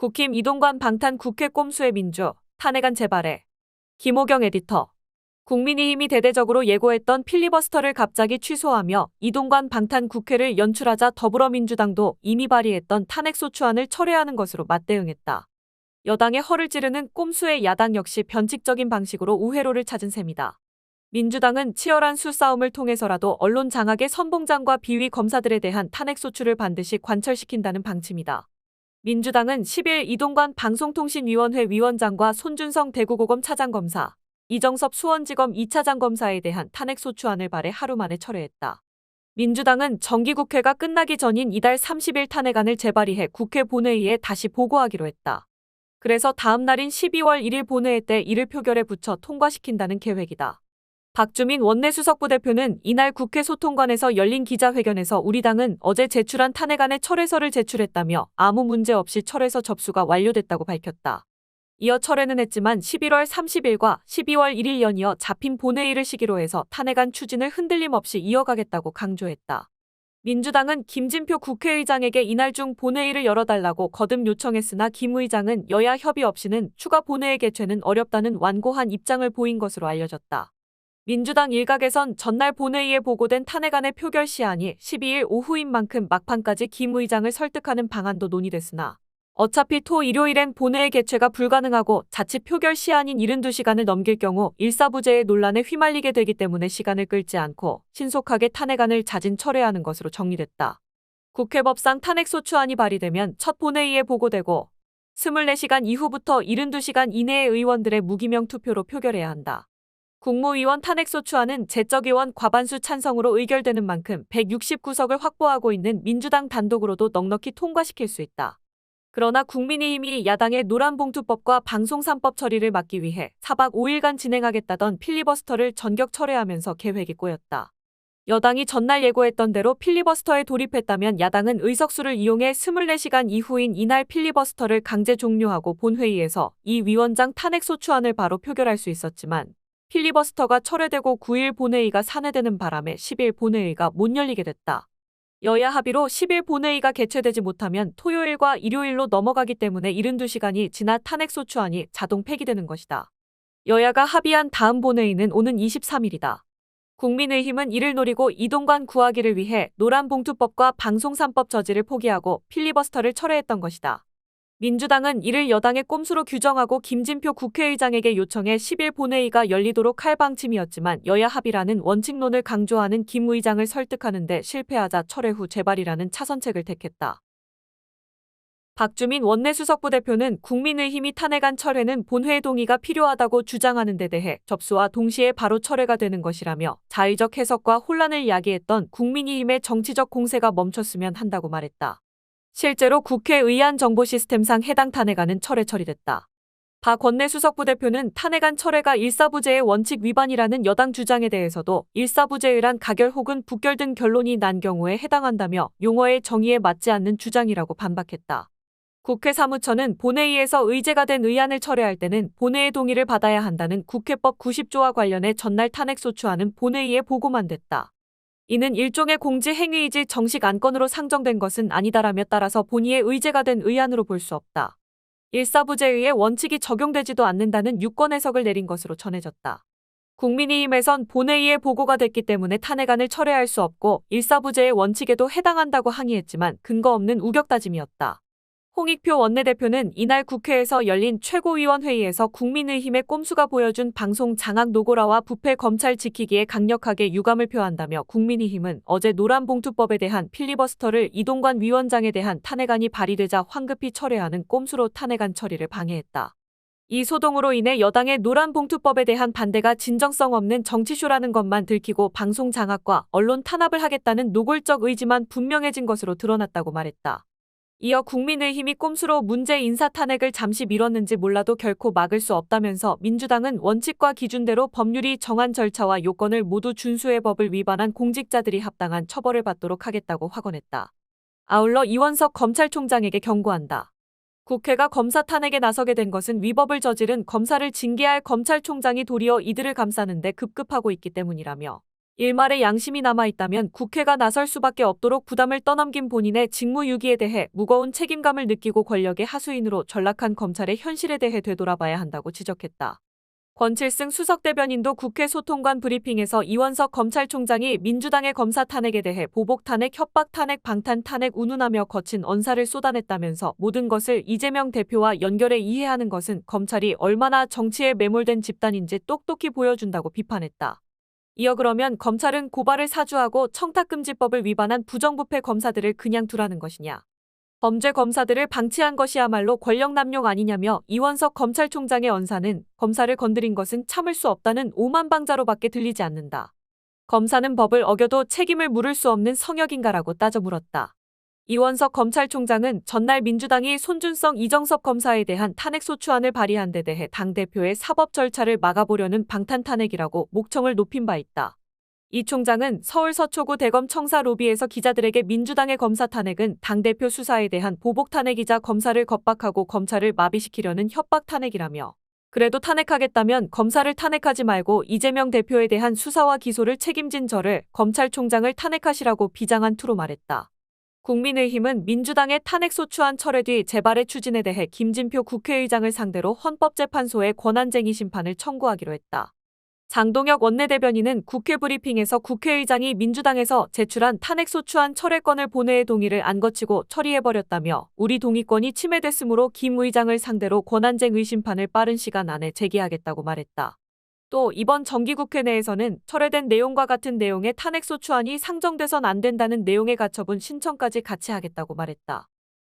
국힘 이동관 방탄 국회 꼼수의 민주, 탄핵안 재발에. 김호경 에디터. 국민의힘이 대대적으로 예고했던 필리버스터를 갑자기 취소하며 이동관 방탄 국회를 연출하자 더불어민주당도 이미 발의했던 탄핵소추안을 철회하는 것으로 맞대응했다. 여당의 허를 찌르는 꼼수에 야당 역시 변칙적인 방식으로 우회로를 찾은 셈이다. 민주당은 치열한 수싸움을 통해서라도 언론 장악의 선봉장과 비위 검사들에 대한 탄핵소추를 반드시 관철시킨다는 방침이다. 민주당은 10일 이동관 방송통신위원회 위원장과 손준성 대구고검 차장검사, 이정섭 수원지검 2차장 검사에 대한 탄핵소추안을 발의 하루 만에 철회했다. 민주당은 정기국회가 끝나기 전인 이달 30일 탄핵안을 재발의해 국회 본회의에 다시 보고하기로 했다. 그래서 다음 날인 12월 1일 본회의 때 이를 표결에 붙여 통과시킨다는 계획이다. 박주민 원내수석부 대표는 이날 국회 소통관에서 열린 기자회견에서 우리 당은 어제 제출한 탄핵안의 철회서를 제출했다며 아무 문제 없이 철회서 접수가 완료됐다고 밝혔다. 이어 철회는 했지만 11월 30일과 12월 1일 연이어 잡힌 본회의를 시기로 해서 탄핵안 추진을 흔들림 없이 이어가겠다고 강조했다. 민주당은 김진표 국회의장에게 이날 중 본회의를 열어달라고 거듭 요청했으나 김 의장은 여야 협의 없이는 추가 본회의 개최는 어렵다는 완고한 입장을 보인 것으로 알려졌다. 민주당 일각에선 전날 본회의에 보고된 탄핵안의 표결 시한이 12일 오후인 만큼 막판까지 김 의장을 설득하는 방안도 논의됐으나 어차피 토 일요일엔 본회의 개최가 불가능하고 자칫 표결 시한인 72시간을 넘길 경우 일사부재의 논란에 휘말리게 되기 때문에 시간을 끌지 않고 신속하게 탄핵안을 자진 철회하는 것으로 정리됐다. 국회법상 탄핵소추안이 발의되면 첫 본회의에 보고되고 24시간 이후부터 72시간 이내에 의원들의 무기명 투표로 표결해야 한다. 국무위원 탄핵소추안은 제적의원 과반수 찬성으로 의결되는 만큼 169석을 확보하고 있는 민주당 단독으로도 넉넉히 통과시킬 수 있다. 그러나 국민의힘이 야당의 노란봉투법과 방송 3법 처리를 막기 위해 4박 5일간 진행하겠다던 필리버스터를 전격 철회하면서 계획이 꼬였다. 여당이 전날 예고했던 대로 필리버스터에 돌입했다면 야당은 의석수를 이용해 24시간 이후인 이날 필리버스터를 강제 종료하고 본회의에서 이 위원장 탄핵소추안을 바로 표결할 수 있었지만 필리버스터가 철회되고 9일 본회의가 산회되는 바람에 10일 본회의가 못 열리게 됐다. 여야 합의로 10일 본회의가 개최되지 못하면 토요일과 일요일로 넘어가기 때문에 72시간이 지나 탄핵소추안이 자동 폐기되는 것이다. 여야가 합의한 다음 본회의는 오는 23일이다. 국민의힘은 이를 노리고 이동관 구하기를 위해 노란봉투법과 방송 3법 저지를 포기하고 필리버스터를 철회했던 것이다. 민주당은 이를 여당의 꼼수로 규정하고 김진표 국회의장에게 요청해 10일 본회의가 열리도록 할 방침이었지만 여야 합의라는 원칙론을 강조하는 김 의장을 설득하는 데 실패하자 철회 후 재발이라는 차선책을 택했다. 박주민 원내수석부 대표는 국민의힘이 탄핵안 철회는 본회의 동의가 필요하다고 주장하는 데 대해 접수와 동시에 바로 철회가 되는 것이라며 자의적 해석과 혼란을 야기했던 국민의힘의 정치적 공세가 멈췄으면 한다고 말했다. 실제로 국회 의안정보시스템상 해당 탄핵안은 철회 처리됐다. 박 원내수석부 대표는 탄핵안 철회가 일사부재의 원칙 위반이라는 여당 주장에 대해서도 일사부재의란 가결 혹은 부결 등 결론이 난 경우에 해당한다며 용어의 정의에 맞지 않는 주장이라고 반박했다. 국회 사무처는 본회의에서 의제가 된 의안을 철회할 때는 본회의 동의를 받아야 한다는 국회법 90조와 관련해 전날 탄핵소추안은 본회의에 보고만 됐다. 이는 일종의 공지행위이지 정식 안건으로 상정된 것은 아니다라며 따라서 본의에 의제가 된 의안으로 볼 수 없다. 일사부재의의 원칙이 적용되지도 않는다는 유권 해석을 내린 것으로 전해졌다. 국민의힘에선 본회의에 보고가 됐기 때문에 탄핵안을 철회할 수 없고 일사부재의 원칙에도 해당한다고 항의했지만 근거 없는 우격다짐이었다. 홍익표 원내대표는 이날 국회에서 열린 최고위원회의에서 국민의힘의 꼼수가 보여준 방송 장악 노고라와 부패 검찰 지키기에 강력하게 유감을 표한다며 국민의힘은 어제 노란봉투법에 대한 필리버스터를 이동관 위원장에 대한 탄핵안이 발의되자 황급히 철회하는 꼼수로 탄핵안 처리를 방해했다. 이 소동으로 인해 여당의 노란봉투법에 대한 반대가 진정성 없는 정치쇼라는 것만 들키고 방송 장악과 언론 탄압을 하겠다는 노골적 의지만 분명해진 것으로 드러났다고 말했다. 이어 국민의힘이 꼼수로 문제 인사 탄핵을 잠시 미뤘는지 몰라도 결코 막을 수 없다면서 민주당은 원칙과 기준대로 법률이 정한 절차와 요건을 모두 준수해 법을 위반한 공직자들이 합당한 처벌을 받도록 하겠다고 확언했다. 아울러 이원석 검찰총장에게 경고한다. 국회가 검사 탄핵에 나서게 된 것은 위법을 저지른 검사를 징계할 검찰총장이 도리어 이들을 감싸는 데 급급하고 있기 때문이라며 일말의 양심이 남아있다면 국회가 나설 수밖에 없도록 부담을 떠넘긴 본인의 직무유기에 대해 무거운 책임감을 느끼고 권력의 하수인으로 전락한 검찰의 현실에 대해 되돌아봐야 한다고 지적했다. 권칠승 수석대변인도 국회 소통관 브리핑에서 이원석 검찰총장이 민주당의 검사 탄핵에 대해 보복 탄핵, 협박 탄핵, 방탄 탄핵 운운하며 거친 언사를 쏟아냈다면서 모든 것을 이재명 대표와 연결해 이해하는 것은 검찰이 얼마나 정치에 매몰된 집단인지 똑똑히 보여준다고 비판했다. 이어 그러면 검찰은 고발을 사주하고 청탁금지법을 위반한 부정부패 검사들을 그냥 두라는 것이냐. 범죄 검사들을 방치한 것이야말로 권력 남용 아니냐며 이원석 검찰총장의 언사는 검사를 건드린 것은 참을 수 없다는 오만방자로밖에 들리지 않는다. 검사는 법을 어겨도 책임을 물을 수 없는 성역인가라고 따져 물었다. 이원석 검찰총장은 전날 민주당이 손준성, 이정섭 검사에 대한 탄핵소추안을 발의한 데 대해 당대표의 사법 절차를 막아보려는 방탄탄핵이라고 목청을 높인 바 있다. 이 총장은 서울 서초구 대검 청사 로비에서 기자들에게 민주당의 검사 탄핵은 당대표 수사에 대한 보복 탄핵이자 검사를 겁박하고 검찰을 마비시키려는 협박 탄핵이라며 그래도 탄핵하겠다면 검사를 탄핵하지 말고 이재명 대표에 대한 수사와 기소를 책임진 저를 검찰총장을 탄핵하시라고 비장한 투로 말했다. 국민의힘은 민주당의 탄핵소추안 철회 뒤 재발의 추진에 대해 김진표 국회의장을 상대로 헌법재판소에 권한쟁의 심판을 청구하기로 했다. 장동혁 원내대변인은 국회 브리핑에서 국회의장이 민주당에서 제출한 탄핵소추안 철회권을 본회의 동의를 안 거치고 처리해버렸다며 우리 동의권이 침해됐으므로 김 의장을 상대로 권한쟁의 심판을 빠른 시간 안에 제기하겠다고 말했다. 또 이번 정기국회 내에서는 철회된 내용과 같은 내용의 탄핵소추안이 상정돼선 안 된다는 내용의 가처분 신청까지 같이 하겠다고 말했다.